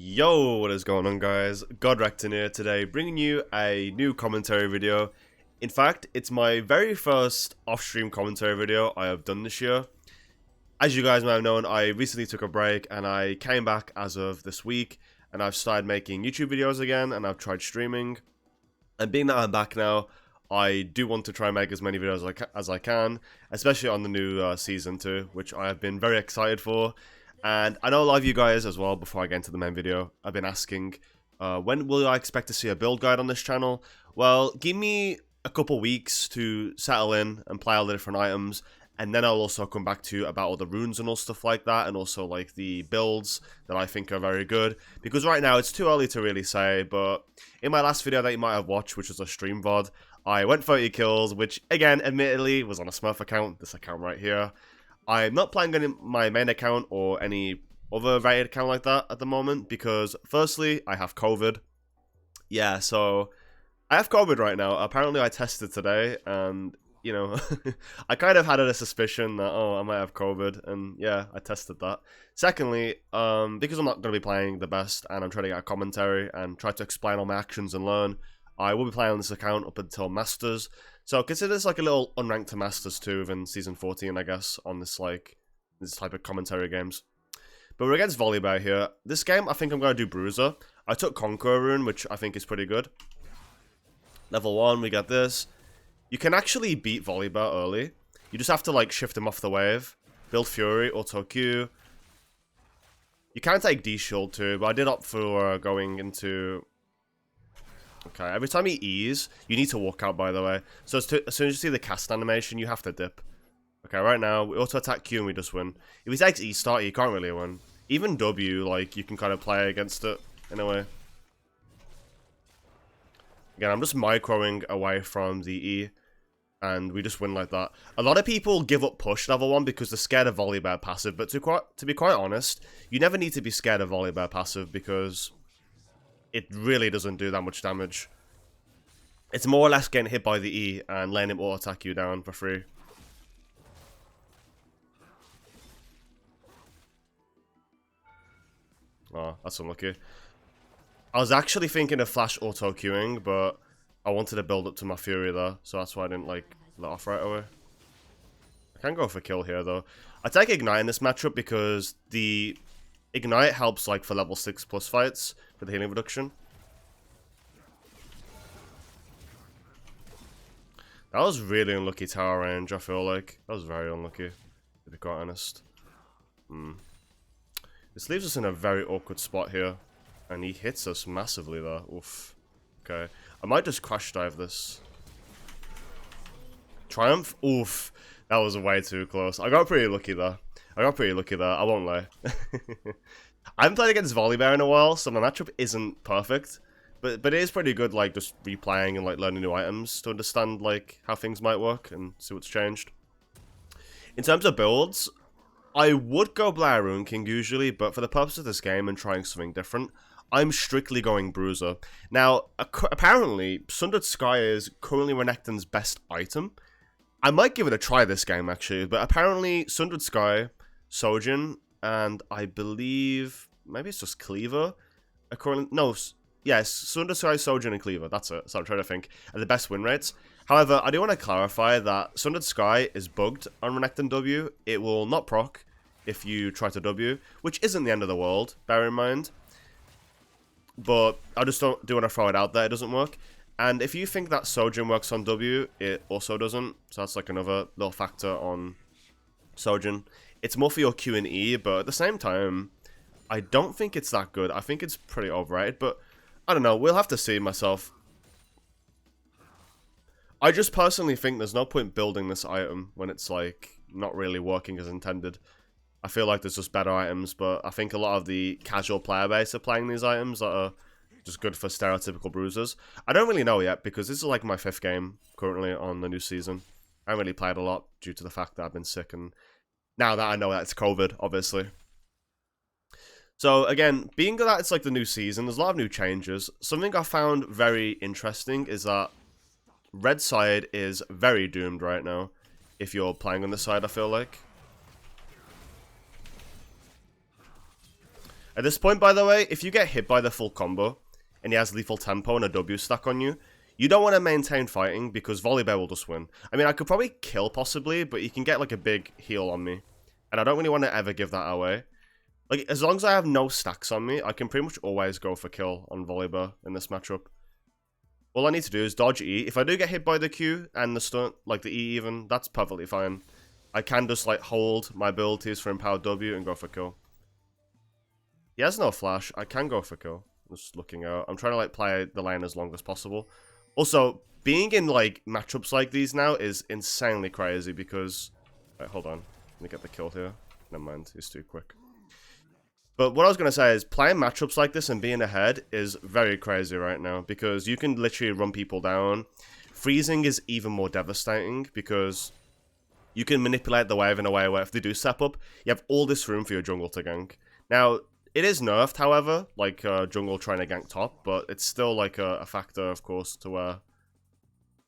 Yo, what is going on, guys? Godrekton here today, bringing you a new commentary video. In fact, it's my very first off-stream commentary video I have done this year. As you guys might have known, I recently took a break and I came back as of this week, and I've started making YouTube videos again, and I've tried streaming. And being that I'm back now, I do want to try and make as many videos as I can, especially on the new Season 2, which I have been very excited for. And I know a lot of you guys as well, before I get into the main video, I've been asking, when will I expect to see a build guide on this channel? Well, give me a couple weeks to settle in and play all the different items, and then I'll also come back to you about all the runes and all stuff like that, and also like the builds that I think are very good. Because right now, it's too early to really say, but in my last video that you might have watched, which was a stream VOD, I went 30 kills, which again, admittedly, was on a Smurf account, this account right here. I'm not playing on my main account or any other rated account like that at the moment because, firstly, I have COVID. Yeah, so I have COVID right now. Apparently, I tested today, and, you know, I kind of had a suspicion that, oh, I might have COVID, and yeah, I tested that. Secondly, because I'm not going to be playing the best, and I'm trying to get a commentary and try to explain all my actions and learn, I will be playing on this account up until Masters. So consider this like a little unranked to Masters 2 within Season 14, I guess, on this type of commentary games. But we're against Volibear here. This game, I think I'm going to do Bruiser. I took Conqueror Rune, which I think is pretty good. Level 1, we get this. You can actually beat Volibear early. You just have to like shift him off the wave. Build Fury, Auto Q. You can take D-Shield too, but I did opt for going into... Okay, every time he E's, you need to walk out, by the way. So as soon as you see the cast animation, you have to dip. Okay, right now, we auto-attack Q and we just win. If he takes E-start, you can't really win. Even W, like, you can kind of play against it, in a way. Again, I'm just microing away from the E, and we just win like that. A lot of people give up push level 1 because they're scared of Volibear passive, but to be quite honest, you never need to be scared of Volibear passive because... it really doesn't do that much damage. It's more or less getting hit by the E and letting him auto-attack you down for free. Oh, that's unlucky. I was actually thinking of flash auto-queuing, but I wanted to build up to my Fury there, so that's why I didn't like let off right away. I can go for kill here though. I take Ignite in this matchup because the Ignite helps like for level 6 plus fights for the healing reduction. That was really unlucky tower range, I feel like. That was very unlucky, to be quite honest. This leaves us in a very awkward spot here. And he hits us massively there. Oof. Okay. I might just crash dive this. Triumph? Oof. That was way too close. I got pretty lucky there. I won't lie. I haven't played against Volibear in a while, so my matchup isn't perfect. But it is pretty good, like, just replaying and, like, learning new items to understand, like, how things might work and see what's changed. In terms of builds, I would go Blair Rune King usually, but for the purpose of this game and trying something different, I'm strictly going Bruiser. Now, apparently, Sundered Sky is currently Renekton's best item. I might give it a try this game, actually, but apparently, Sundered Sky, Sojin, and I believe, maybe it's just Cleaver, yes, Sundered Sky, Sojin, and Cleaver, that's it, so I'm trying to think, are the best win rates. However, I do want to clarify that Sundered Sky is bugged on Renekton W. It will not proc if you try to W, which isn't the end of the world, bear in mind. But I just do want to throw it out there, it doesn't work. And if you think that Sojin works on W, it also doesn't. So that's like another little factor on Sojin. It's more for your Q and E, but at the same time, I don't think it's that good. I think it's pretty overrated, but I don't know. We'll have to see myself. I just personally think there's no point building this item when it's like not really working as intended. I feel like there's just better items, but I think a lot of the casual player base are playing these items that are just good for stereotypical bruisers. I don't really know yet because this is like my 5th game currently on the new season. I haven't really played a lot due to the fact that I've been sick, and now that I know that it's COVID, obviously. So again, being that it's like the new season, there's a lot of new changes. Something I found very interesting is that red side is very doomed right now if you're playing on this side, I feel like. At this point, by the way, if you get hit by the full combo, and he has lethal tempo and a W stack on you, you don't want to maintain fighting because Volibear will just win. I mean, I could probably kill possibly, but you can get like a big heal on me. And I don't really want to ever give that away. Like, as long as I have no stacks on me, I can pretty much always go for kill on Volibear in this matchup. All I need to do is dodge E. If I do get hit by the Q and the stun, like the E even, that's perfectly fine. I can just like hold my abilities for empowered W and go for kill. He has no flash. I can go for kill. Just looking out. I'm trying to like play the lane as long as possible. Also, being in like matchups like these now is insanely crazy because... Wait, hold on. Let me get the kill here. Never mind, he's too quick. But what I was going to say is playing matchups like this and being ahead is very crazy right now because you can literally run people down. Freezing is even more devastating because you can manipulate the wave in a way where if they do step up, you have all this room for your jungle to gank. Now, it is nerfed, however, like jungle trying to gank top, but it's still like a factor, of course, to where,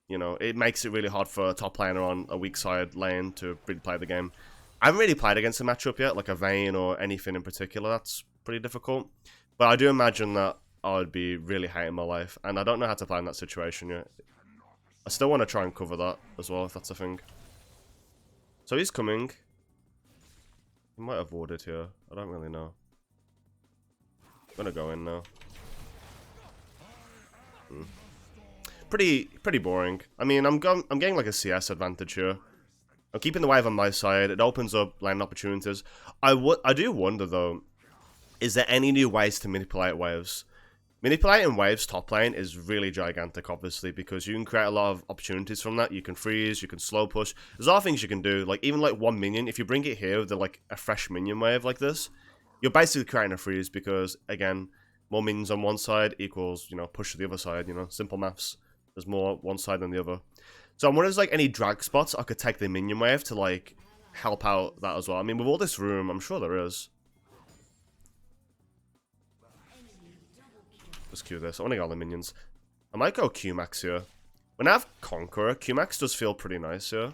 you know, it makes it really hard for a top laner on a weak side lane to really play the game. I haven't really played against a matchup yet, like a Vayne or anything in particular. That's pretty difficult. But I do imagine that I would be really hating my life, and I don't know how to play in that situation yet. I still want to try and cover that as well, if that's a thing. So he's coming. He might have warded here. I don't really know. I'm gonna go in now. Pretty boring. I mean, I'm getting like a CS advantage here. I'm keeping the wave on my side. It opens up lane opportunities. I do wonder though, is there any new ways to manipulate waves? Manipulating waves top lane is really gigantic, obviously, because you can create a lot of opportunities from that. You can freeze, you can slow push. There's a lot of things you can do. Like even like one minion, if you bring it here with like a fresh minion wave like this, you're basically creating a freeze because again, more minions on one side equals, you know, push to the other side. You know, simple maths. There's more one side than the other. So I'm wondering if there's like any drag spots I could take the minion wave to like help out that as well. I mean, with all this room, I'm sure there is. Let's Q this. I want to get all the minions. I might go Q-Max here. When I have Conqueror, Q-Max does feel pretty nice here.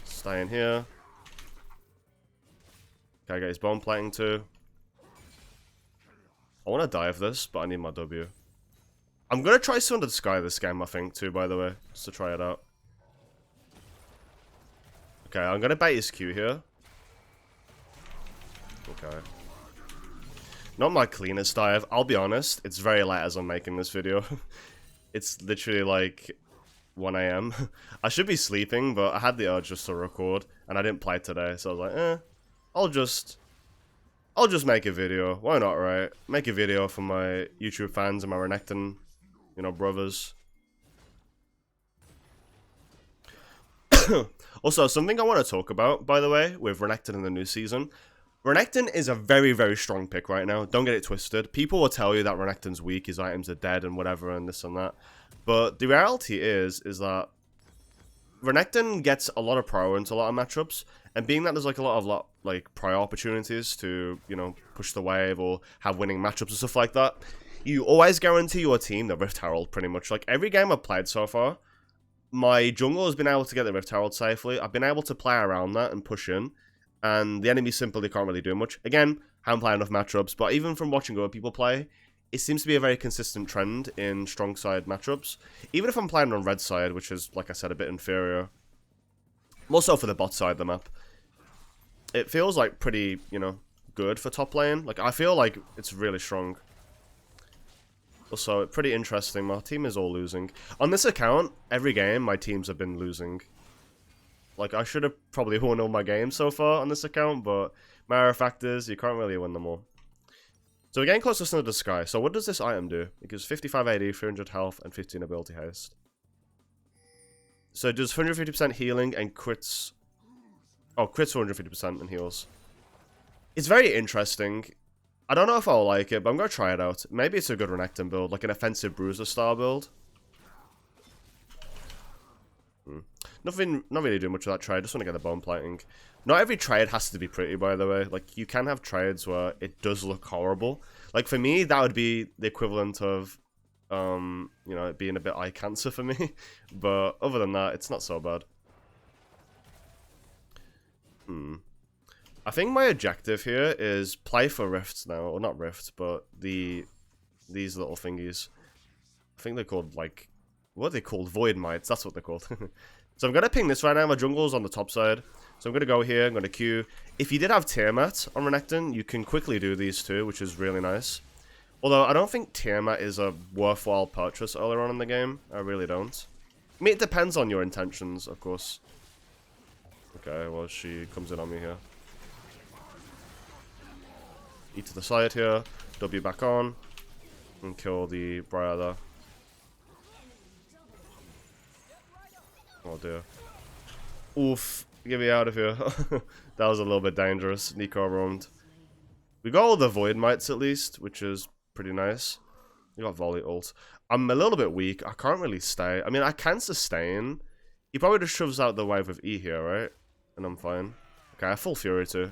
Stay in here. Okay, I get his bone plating too. I want to dive this, but I need my W. I'm going to try Sundered Sky this game, I think, too, by the way. Just to try it out. Okay, I'm going to bait his Q here. Okay. Not my cleanest dive. I'll be honest, it's very late as I'm making this video. It's literally like 1 AM. I should be sleeping, but I had the urge just to record, and I didn't play today, so I was like, I'll just make a video. Why not, right? Make a video for my YouTube fans and my Renekton, you know, brothers. Also, something I want to talk about, by the way, with Renekton in the new season. Renekton is a very, very strong pick right now. Don't get it twisted. People will tell you that Renekton's weak, his items are dead and whatever and this and that. But the reality is that Renekton gets a lot of prior into a lot of matchups. And being that there's like a lot of like prior opportunities to, you know, push the wave or have winning matchups and stuff like that, you always guarantee your team the Rift Herald pretty much. Like every game I've played so far, my jungle has been able to get the Rift Herald safely. I've been able to play around that and push in. And the enemy simply can't really do much. Again, haven't played enough matchups, but even from watching other people play, it seems to be a very consistent trend in strong side matchups. Even if I'm playing on red side, which is, like I said, a bit inferior. More so for the bot side of the map. It feels like pretty, you know, good for top lane. Like, I feel like it's really strong. Also, pretty interesting. My team is all losing. On this account, every game, my teams have been losing. Like, I should have probably won all my games so far on this account, but matter of fact is, you can't really win them all. So we're getting close to Sundered Sky. So what does this item do? It gives 55 AD, 300 health, and 15 ability haste. So it does 150% healing and crits... Oh, crits 150% and heals. It's very interesting. I don't know if I'll like it, but I'm going to try it out. Maybe it's a good Renekton build, like an offensive bruiser style build. Not really doing much of that trade. Just want to get the bone plating. Not every trade has to be pretty, by the way. Like, you can have trades where it does look horrible. Like, for me, that would be the equivalent of, you know, it being a bit eye cancer for me. But other than that, it's not so bad. I think my objective here is play for rifts now, or not rifts, but these little thingies. I think they're called like, what are they called? Void mites. That's what they're called. So I'm gonna ping this right now. My jungle's on the top side, so I'm gonna go here. I'm gonna Q. If you did have Tiamat on Renekton, you can quickly do these too, which is really nice. Although I don't think Tiamat is a worthwhile purchase earlier on in the game. I really don't. I mean, it depends on your intentions, of course. Okay, well, she comes in on me here. E to the side here, W back on, and kill the Briar there. Oh dear. Oof, get me out of here. That was a little bit dangerous. Nico roamed. We got all the Void Mites at least, which is pretty nice. We got Volley ult. I'm a little bit weak. I can't really stay. I mean, I can sustain. He probably just shoves out the wave with E here, right? And I'm fine. Okay, I have full Fury too.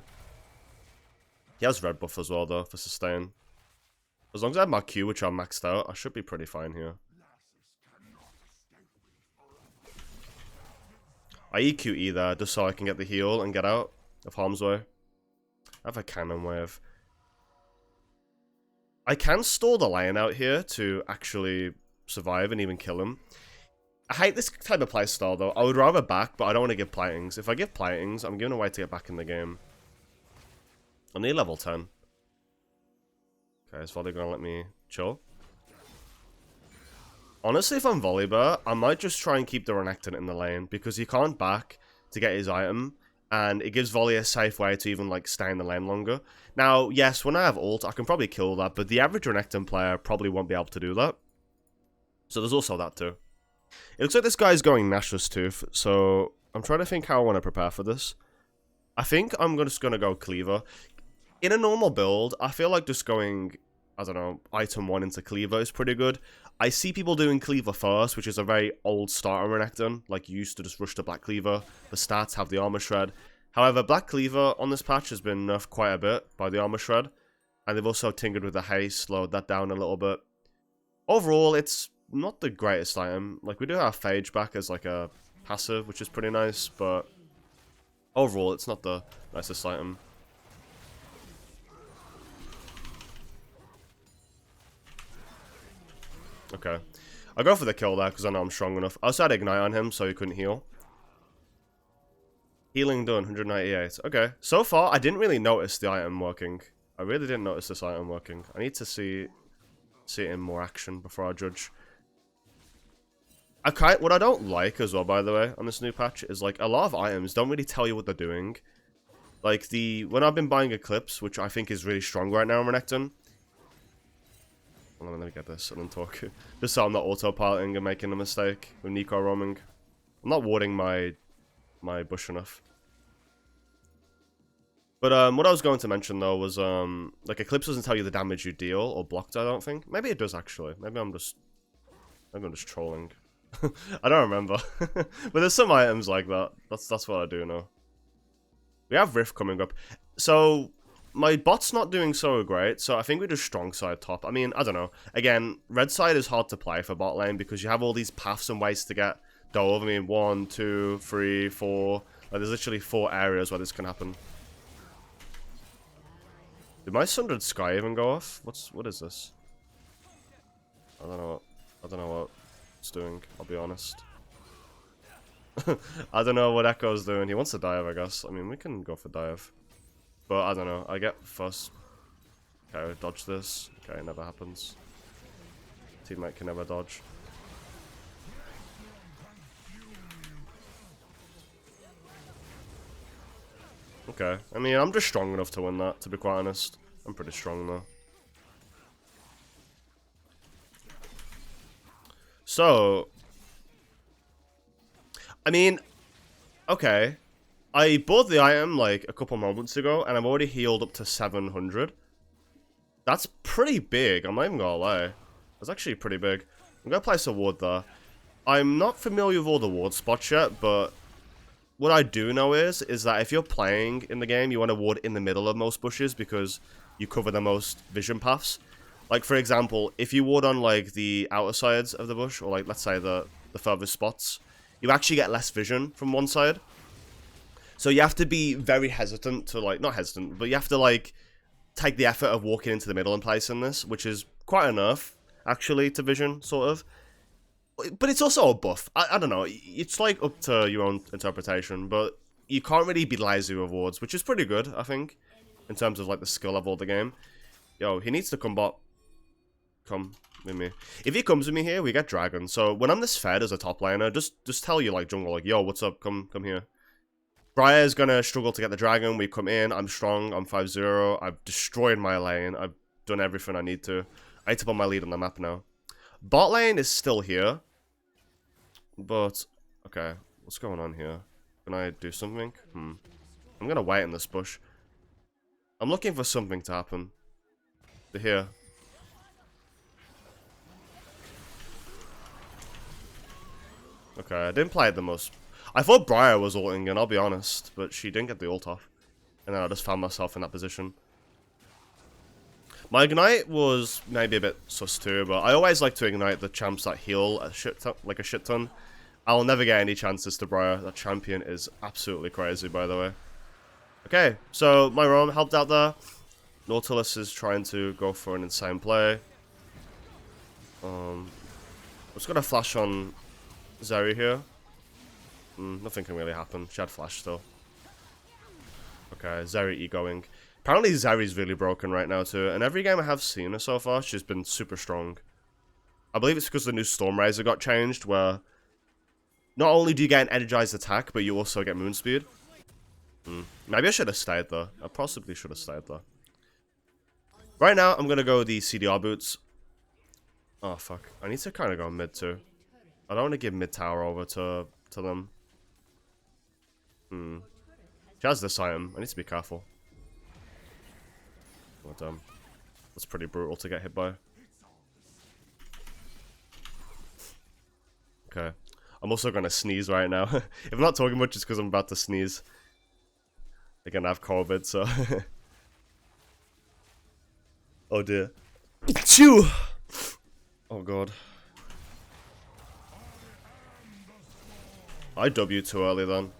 He has red buff as well, though, for sustain. As long as I have my Q, which I'm maxed out, I should be pretty fine here. I EQ E there, just so I can get the heal and get out of harm's way. I have a cannon wave. I can stall the lane out here to actually survive and even kill him. I hate this type of playstyle, though. I would rather back, but I don't want to give platings. If I give platings, I'm giving away to get back in the game. I need level 10. Okay, is Volley gonna let me chill? Honestly, if I'm Volibear, I might just try and keep the Renekton in the lane, because he can't back to get his item, and it gives Volley a safe way to even, like, stay in the lane longer. Now, yes, when I have ult, I can probably kill that, but the average Renekton player probably won't be able to do that. So there's also that, too. It looks like this guy's going Nashless Tooth, so I'm trying to think how I want to prepare for this. I think I'm just going to go Cleaver. In a normal build, I feel like just going, I don't know, item 1 into Cleaver is pretty good. I see people doing Cleaver first, which is a very old start on Renekton. Like, you used to just rush to Black Cleaver. The stats have the Armor Shred. However, Black Cleaver on this patch has been nerfed quite a bit by the Armor Shred. And they've also tinkered with the haste, slowed that down a little bit. Overall, it's not the greatest item. Like, we do have Phage back as, like, a passive, which is pretty nice. But overall, it's not the nicest item. Okay. I'll go for the kill there because I know I'm strong enough. I also had Ignite on him so he couldn't heal. Healing done, 198. Okay. So far, I didn't really notice the item working. I really didn't notice this item working. I need to see it in more action before I judge. What I don't like as well, by the way, on this new patch is like a lot of items don't really tell you what they're doing. Like when I've been buying Eclipse, which I think is really strong right now in Renekton. Let me get this and then talk. Just so I'm not autopiloting and making a mistake with Nico roaming. I'm not warding my bush enough. But what I was going to mention though was like Eclipse doesn't tell you the damage you deal or blocked, I don't think. Maybe it does actually. Maybe I'm just trolling. I don't remember. But there's some items like that. That's what I do know. We have Rift coming up. So my bot's not doing so great, so I think we just strong side top. I mean, I don't know. Again, red side is hard to play for bot lane because you have all these paths and ways to get dove. I mean, 1, 2, 3, 4. Like, there's literally 4 areas where this can happen. Did my Sundered Sky even go off? What is this? I don't know what it's doing, I'll be honest. I don't know what Echo's doing. He wants to dive, I guess. I mean, we can go for dive. But I don't know. I get first. Okay, dodge this. Okay, it never happens. Teammate can never dodge. Okay. I mean, I'm just strong enough to win that, to be quite honest. I'm pretty strong, though. So, I mean, okay. I bought the item like a couple moments ago, and I'm already healed up to 700. That's pretty big, I'm not even gonna lie. That's actually pretty big. I'm gonna place a ward there. I'm not familiar with all the ward spots yet, but what I do know is that if you're playing in the game, you want to ward in the middle of most bushes because you cover the most vision paths. Like, for example, if you ward on like the outer sides of the bush, or like, let's say the furthest spots, you actually get less vision from one side. So you have to be very hesitant to, like, not hesitant, but you have to, like, take the effort of walking into the middle and placing this, which is quite a nerf, actually, to Vision, sort of. But it's also a buff. I don't know. It's, like, up to your own interpretation, but you can't really be lazy with wards, which is pretty good, I think, in terms of, like, the skill level of the game. Yo, he needs to come bot. Come with me. If he comes with me here, we get dragon. So when I'm this fed as a top laner, just tell you, like, jungle, like, yo, what's up? Come here. Briar's gonna struggle to get the dragon. We come in. I'm strong. I'm 5-0. I've destroyed my lane. I've done everything I need to. I need to put my lead on the map now. Bot lane is still here. But, okay. What's going on here? Can I do something? I'm gonna wait in this bush. I'm looking for something to happen. They're here. Okay, I didn't play it the most. I thought Briar was ulting, and I'll be honest, but she didn't get the ult off. And then I just found myself in that position. My ignite was maybe a bit sus too, but I always like to ignite the champs that heal a shit ton, like a shit ton. I'll never get any chances to Briar. That champion is absolutely crazy, by the way. Okay, so my roam helped out there. Nautilus is trying to go for an insane play. I'm just gonna flash on Zeri here. Nothing can really happen. She had flash still. Okay, Zeri egoing. Apparently Zeri's really broken right now too, and every game I have seen her so far, she's been super strong. I believe it's because the new Storm Razor got changed, where not only do you get an energized attack, but you also get moon speed. Maybe I should have stayed though. I possibly should have stayed though. Right now, I'm gonna go the CDR boots. Oh fuck, I need to kind of go mid too. I don't want to give mid tower over to them. She has this item. I need to be careful. Oh damn, that's pretty brutal to get hit by. Okay, I'm also gonna sneeze right now. If I'm not talking much, it's because I'm about to sneeze. Again, I have COVID, so. Oh dear. Chew. Oh god. I W too early then.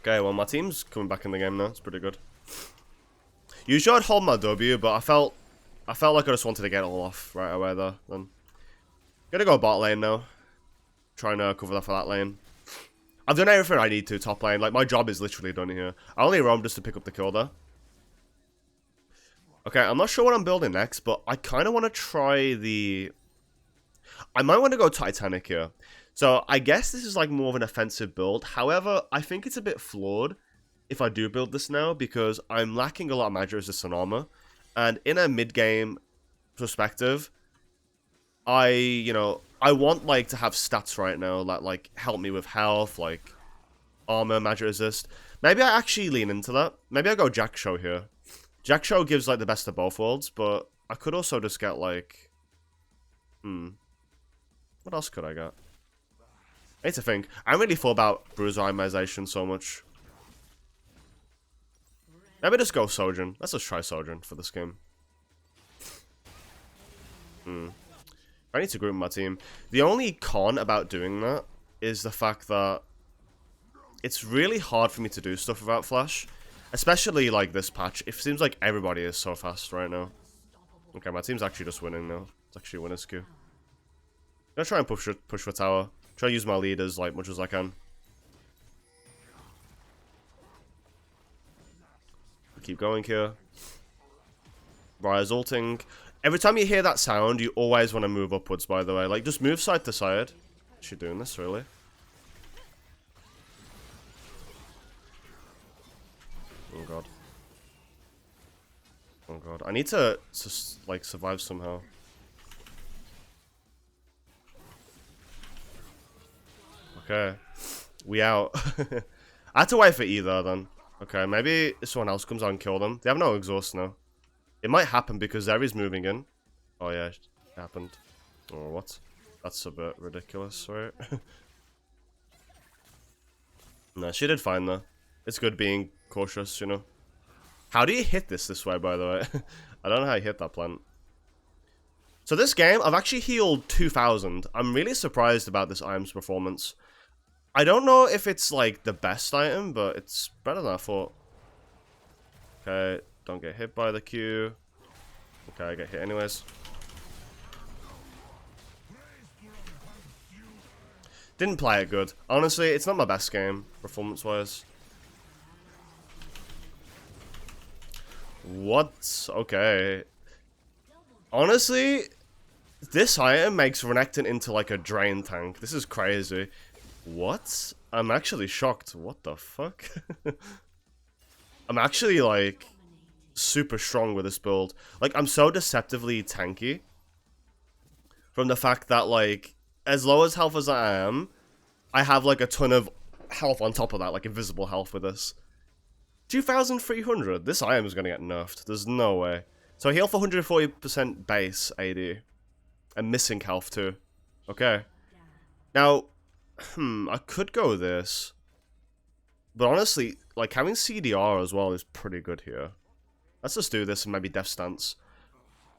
Okay, well my team's coming back in the game now. It's pretty good. Usually I'd hold my W, but I felt like I just wanted to get it all off right away there. Then gonna go bot lane now. Trying to cover that for that lane. I've done everything I need to top lane. Like my job is literally done here. I only roam just to pick up the kill there. Okay, I'm not sure what I'm building next, but I kind of want to try the... I might want to go Titanic here. So, I guess this is like more of an offensive build. However, I think it's a bit flawed if I do build this now, because I'm lacking a lot of magic resist and armor. And in a mid-game perspective, I want like to have stats right now that like help me with health, like armor, magic resist. Maybe I actually lean into that. Maybe I go Jack Show here. Jack Show gives, like, the best of both worlds, but I could also just get, like... What else could I get? I need to think. I don't really thought about bruiser immunization so much. Maybe just go Sojourn. Let's just try Sojourn for this game. I need to group my team. The only con about doing that is the fact that it's really hard for me to do stuff without flash. Especially, like, this patch. It seems like everybody is so fast right now. Okay, my team's actually just winning now. It's actually a winner's queue. I'm gonna try and push for tower. Try to use my lead as, like, much as I can. Keep going here. Briar's ulting. Every time you hear that sound, you always want to move upwards, by the way. Like, just move side to side. Is she doing this, really? Oh god. Oh god. I need to just, like, survive somehow. Okay. We out. I had to wait for either then. Okay, maybe if someone else comes out and kill them. They have no exhaust now. It might happen because Zeri's moving in. Oh yeah, it happened. Oh, what? That's a bit ridiculous, right? No, she did fine though. It's good being cautious, you know. How do you hit this way, by the way? I don't know how you hit that plant. So this game, I've actually healed 2,000. I'm really surprised about this IM's performance. I don't know if it's like the best item, but it's better than I thought. Okay, don't get hit by the Q. Okay, I get hit anyways. Didn't play it good. Honestly, it's not my best game, performance-wise. What? Okay. Honestly, this item makes Renekton into like a drain tank. This is crazy. What? I'm actually shocked. What the fuck? I'm actually like super strong with this build. Like, I'm so deceptively tanky. From the fact that like, as low as health as I am, I have like a ton of health on top of that, like invisible health with this. 2,300. This item is going to get nerfed. There's no way. So I heal for 140% base AD. And missing health too. Okay. Now, I could go this. But honestly, like having CDR as well is pretty good here. Let's just do this and maybe Death Stance.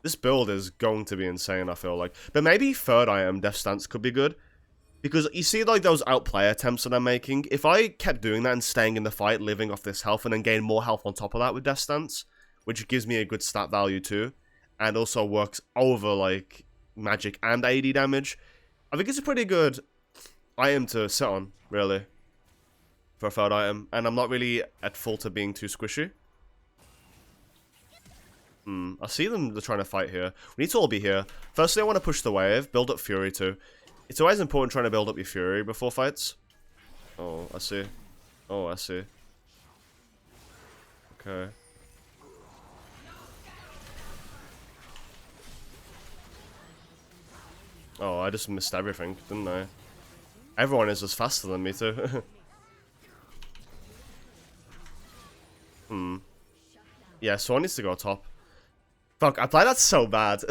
This build is going to be insane, I feel like. But maybe third item, Death Stance, could be good. Because you see like those outplay attempts that I'm making? If I kept doing that and staying in the fight, living off this health, and then gain more health on top of that with Death Stance, which gives me a good stat value too, and also works over like magic and AD damage, I think it's a pretty good item to sit on, really, for a third item. And I'm not really at fault of being too squishy. I see them, they're trying to fight here. We need to all be here. Firstly, I want to push the wave, build up Fury too. It's always important trying to build up your Fury before fights. Oh, I see. Oh, I see. Okay. Oh, I just missed everything, didn't I? Everyone is just faster than me too. Yeah, Swan needs to go top. Fuck, I played that so bad.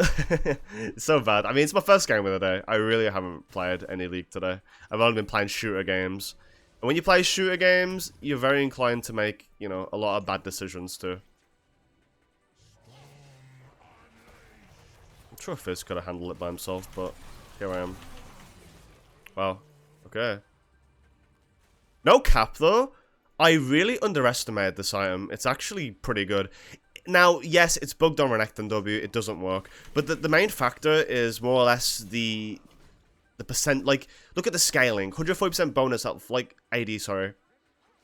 So bad. I mean, it's my first game of the day. I really haven't played any League today. I've only been playing shooter games. And when you play shooter games, you're very inclined to make, you know, a lot of bad decisions too. I'm sure Fizz could have handled it by himself, but here I am. Wow. Okay. No cap, though. I really underestimated this item. It's actually pretty good. Now, yes, it's bugged on Renekton W. It doesn't work. But the main factor is more or less the percent. Like, look at the scaling. 140% bonus health, like, AD, sorry.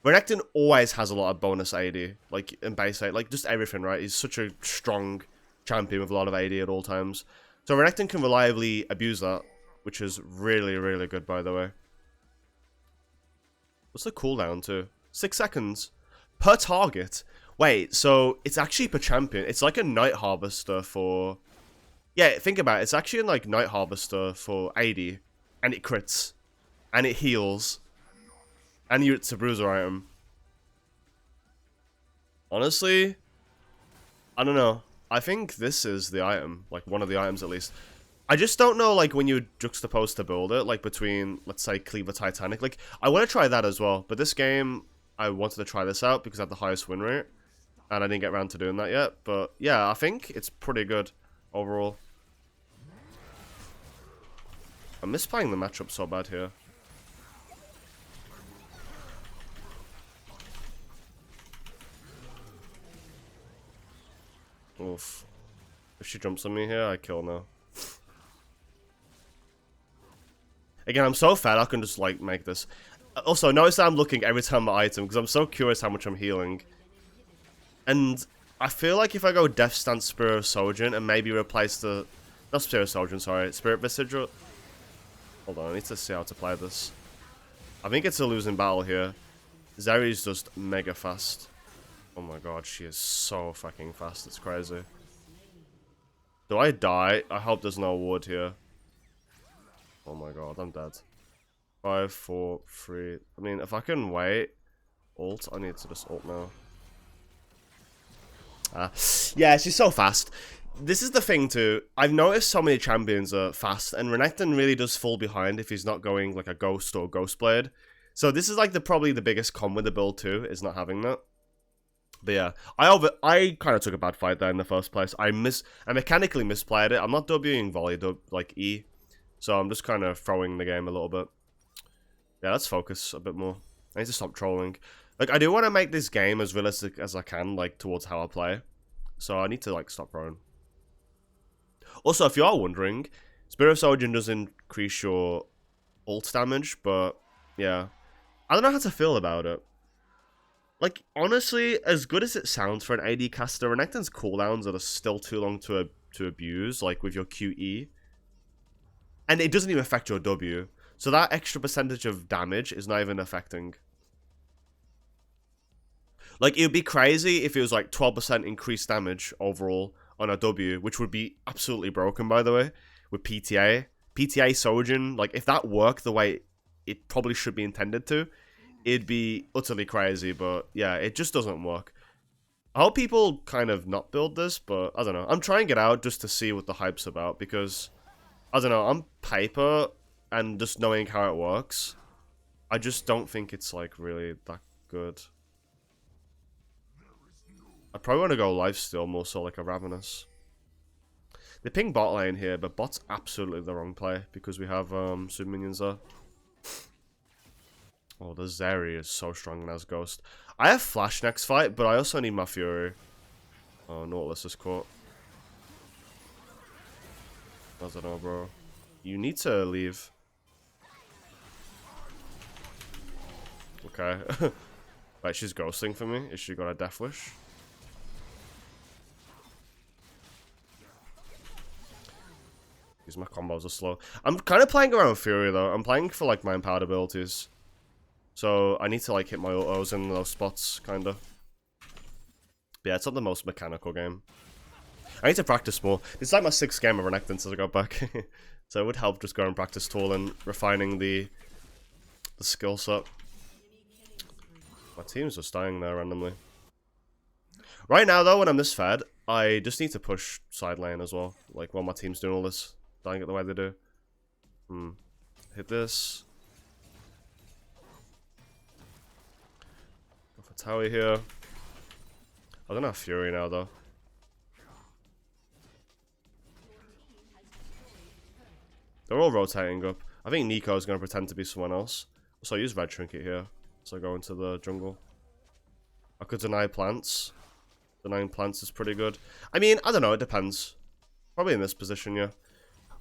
Renekton always has a lot of bonus AD. Like, in base AD. Like, just everything, right? He's such a strong champion with a lot of AD at all times. So Renekton can reliably abuse that, which is really, really good, by the way. What's the cooldown to? 6 seconds. Per target. Wait, so it's actually per champion. It's like a Night Harvester for... Yeah, think about it. It's actually like Night Harvester for AD. And it crits. And it heals. And it's a bruiser item. Honestly, I don't know. I think this is the item. Like, one of the items at least. I just don't know, like, when you juxtapose to build it, like, between, let's say, Cleaver Titanic. Like, I want to try that as well. But this game, I wanted to try this out because I had the highest win rate. And I didn't get around to doing that yet. But, yeah, I think it's pretty good overall. I'm misplaying the matchup so bad here. Oof. If she jumps on me here, I kill now. Again, I'm so fat, I can just, like, make this. Also, notice that I'm looking every time my item, because I'm so curious how much I'm healing. And I feel like if I go Death Stance, Spirit of Sojourn, and maybe replace the... Not Spirit of Sojourn, sorry. Spirit Visage. Hold on, I need to see how to play this. I think it's a losing battle here. Zeri's just mega fast. Oh my god, she is so fucking fast, it's crazy. Do I die? I hope there's no ward here. Oh my god, I'm dead. 5, 4, 3... I mean, if I can wait... Ult? I need to just ult now. Yeah, she's so fast. This is the thing too. I've noticed so many champions are fast, and Renekton really does fall behind if he's not going like a Ghost or Ghostblade. So this is like probably the biggest con with the build too, is not having that. But yeah, I kind of took a bad fight there in the first place. I mechanically misplayed it. I'm not Wing volley, like E. So I'm just kind of throwing the game a little bit. Yeah, let's focus a bit more. I need to stop trolling. Like, I do want to make this game as realistic as I can, like, towards how I play. So I need to, like, stop throwing. Also, if you are wondering, Spirit of Sojourn does increase your ult damage, but, yeah. I don't know how to feel about it. Like, honestly, as good as it sounds for an AD caster, Renekton's cooldowns are still too long to abuse, like, with your QE. And it doesn't even affect your W. So that extra percentage of damage is not even affecting. Like, it would be crazy if it was like 12% increased damage overall on a W, which would be absolutely broken, by the way, with PTA. PTA Sojourn, like, if that worked the way it probably should be intended to, it'd be utterly crazy, but yeah, it just doesn't work. I hope people kind of not build this, but I don't know. I'm trying it out just to see what the hype's about, because, I don't know, on paper, and just knowing how it works, I just don't think it's, like, really that good. I probably want to go lifesteal more so like a Ravenous. They ping bot lane here, but bot's absolutely the wrong play because we have super minions there. Oh, the Zeri is so strong as Ghost. I have Flash next fight, but I also need my Fury. Oh, Nautilus is caught. I don't know, bro. You need to leave. Okay. Wait, she's ghosting for me? Is she got a Death Wish? Because my combos are slow. I'm kind of playing around Fury, though. I'm playing for, like, my empowered abilities. So, I need to, like, hit my autos in those spots, kind of. Yeah, it's not the most mechanical game. I need to practice more. This is like my 6th game of Renekton since I got back. So it would help just go and practice Tool and refining the skill set. My team's just dying there randomly. Right now, though, when I'm this fed, I just need to push side lane as well. Like, while my team's doing all this. Dying it the way they do. Hit this. Go for Towie here. I don't have Fury now, though. They're all rotating up. I think Nico is going to pretend to be someone else. So I use Red Trinket here. So I go into the jungle. I could deny plants. Denying plants is pretty good. I mean, I don't know. It depends. Probably in this position, yeah.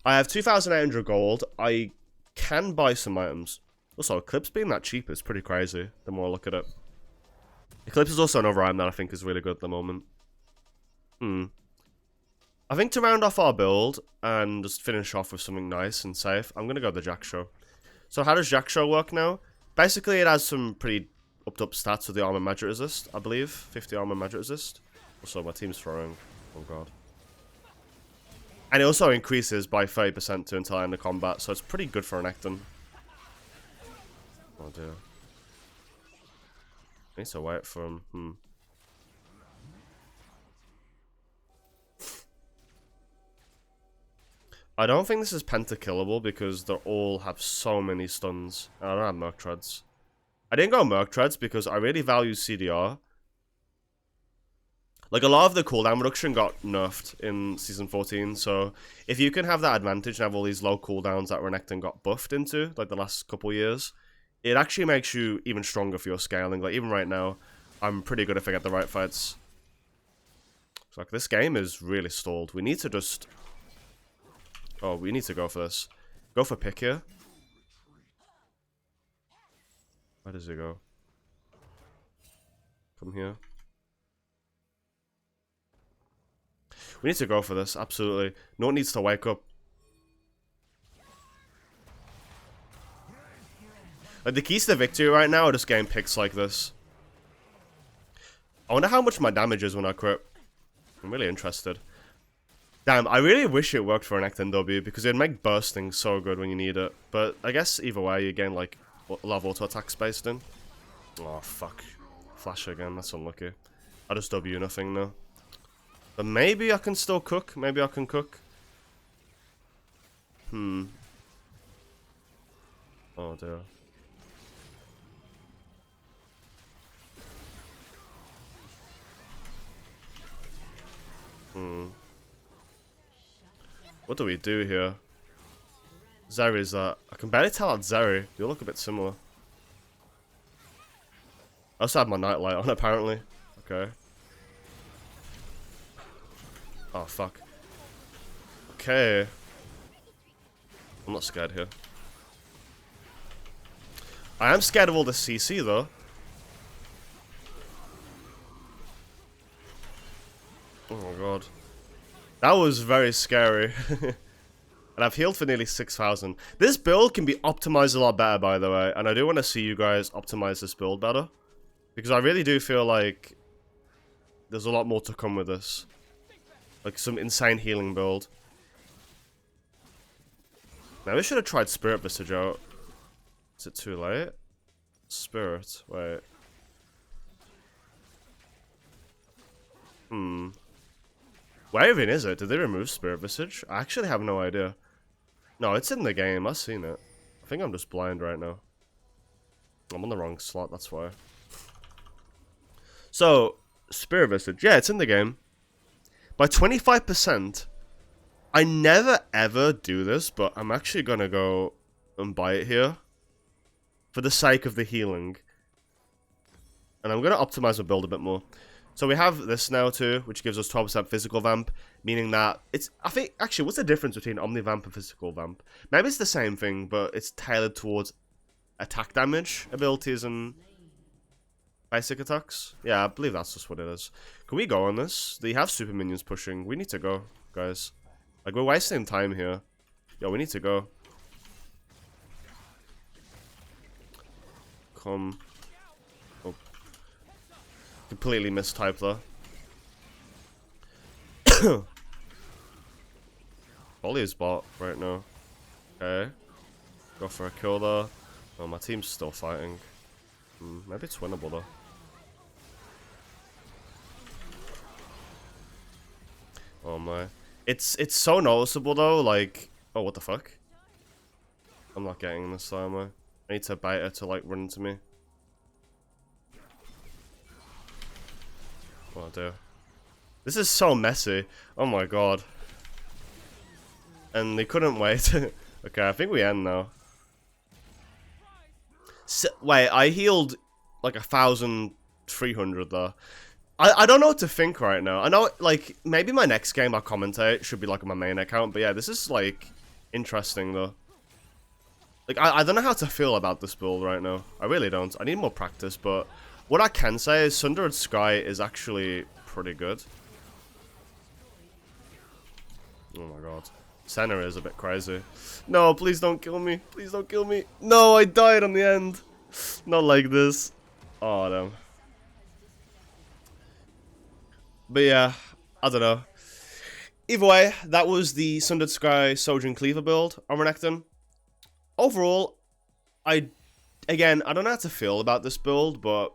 I have 2,800 gold. I can buy some items. Also, Eclipse being that cheap is pretty crazy, the more I look at it. Eclipse is also another item that I think is really good at the moment. I think to round off our build and just finish off with something nice and safe, I'm going to go the Jack Show. So how does Jack Show work now? Basically, it has some pretty upped-up stats with the armor magic resist, I believe. 50 armor magic resist. Also, my team's throwing. Oh, God. And it also increases by 30% to until end of combat, so it's pretty good for Renekton. Oh, dear. I need to wait for him. I don't think this is pentakillable because they all have so many stuns. And I don't have Merc Treads. I didn't go Merc Treads because I really value CDR. Like, a lot of the cooldown reduction got nerfed in Season 14, so if you can have that advantage and have all these low cooldowns that Renekton got buffed into, like the last couple years, it actually makes you even stronger for your scaling. Like, even right now, I'm pretty good if I get the right fights. So, like, this game is really stalled. We need to just... Oh, we need to go for this. Go for pick here. Where does he go? Come here. We need to go for this, absolutely. No one needs to wake up. Like, the keys to victory right now are just getting picks like this. I wonder how much my damage is when I crit. I'm really interested. Damn, I really wish it worked for Renekton W, because it'd make bursting so good when you need it. But I guess either way, you gain, like, a lot of auto attacks based in. Oh, fuck. Flash again, that's unlucky. I just W nothing now. But maybe I can still cook. Maybe I can cook. Oh, dear. What do we do here? Zeri's I can barely tell that's Zeri. They look a bit similar. I also have my nightlight on, apparently. Okay. Oh, fuck. Okay. I'm not scared here. I am scared of all the CC, though. Oh my god. That was very scary. And I've healed for nearly 6,000. This build can be optimized a lot better, by the way. And I do want to see you guys optimize this build better. Because I really do feel like there's a lot more to come with this. Like some insane healing build. Now we should have tried Spirit Visage out. Is it too late? Spirit, wait. Where even is it? Did they remove Spirit Visage? I actually have no idea. No, it's in the game. I've seen it. I think I'm just blind right now. I'm on the wrong slot, that's why. So, Spirit Visage. Yeah, it's in the game. By 25%. I never ever do this, but I'm actually gonna go and buy it here. For the sake of the healing. And I'm gonna optimize my build a bit more. So we have this now too, which gives us 12% physical vamp, meaning that it's, I think, actually, what's the difference between Omni Vamp and physical vamp? Maybe it's the same thing, but it's tailored towards attack damage abilities and basic attacks. Yeah, I believe that's just what it is. Can we go on this? They have super minions pushing. We need to go, guys. Like, we're wasting time here. Yo, we need to go. Come. Oh. Completely mistyped though. Volley is bot right now. Okay. Go for a kill there. Oh, my team's still fighting. Maybe it's winnable though. Oh my. It's so noticeable though, like... Oh, what the fuck? I'm not getting this time, I need to bait her to like run into me. Oh dear. This is so messy. Oh my god. And they couldn't wait. Okay, I think we end now. Wait, I healed like 1,300 there. I don't know what to think right now. I know, like, maybe my next game I commentate should be like on my main account, but yeah, this is like interesting though. Like, I don't know how to feel about this build right now. I really don't. I need more practice, but what I can say is Sundered Sky is actually pretty good. Oh my god. Senna is a bit crazy. No, please don't kill me. Please don't kill me. No, I died on the end. Not like this. Oh, damn. But yeah, I don't know. Either way, that was the Sundered Sky Soldier and Cleaver build on Renekton. Overall, again, I don't know how to feel about this build, but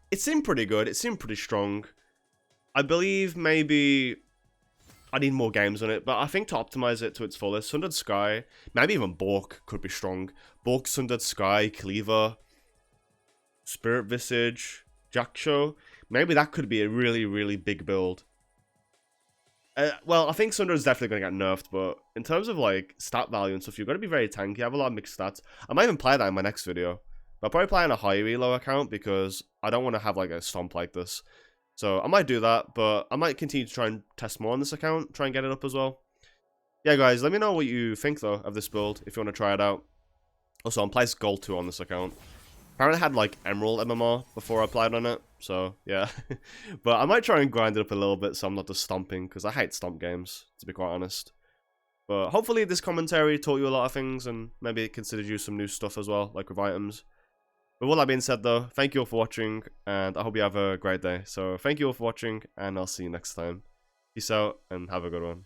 it seemed pretty good. It seemed pretty strong. I believe maybe I need more games on it, but I think to optimize it to its fullest, Sundered Sky, maybe even Bork could be strong. Bork, Sundered Sky, Cleaver, Spirit Visage, Jackshow. Maybe that could be a really, really big build. Well, I think Sundered is definitely going to get nerfed, but in terms of like stat value and stuff, you've got to be very tanky. I have a lot of mixed stats. I might even play that in my next video. But I'll probably play on a high elo account because I don't want to have like a stomp like this. So I might do that, but I might continue to try and test more on this account, try and get it up as well. Yeah, guys, let me know what you think though of this build if you want to try it out. Also, I'm playing Gold 2 on this account. Apparently I had like Emerald MMR before I played on it, so yeah. But I might try and grind it up a little bit so I'm not just stomping, because I hate stomp games, to be quite honest. But hopefully this commentary taught you a lot of things, and maybe it considered you some new stuff as well, like with items. With all that being said though, thank you all for watching, and I hope you have a great day. So thank you all for watching, and I'll see you next time. Peace out, and have a good one.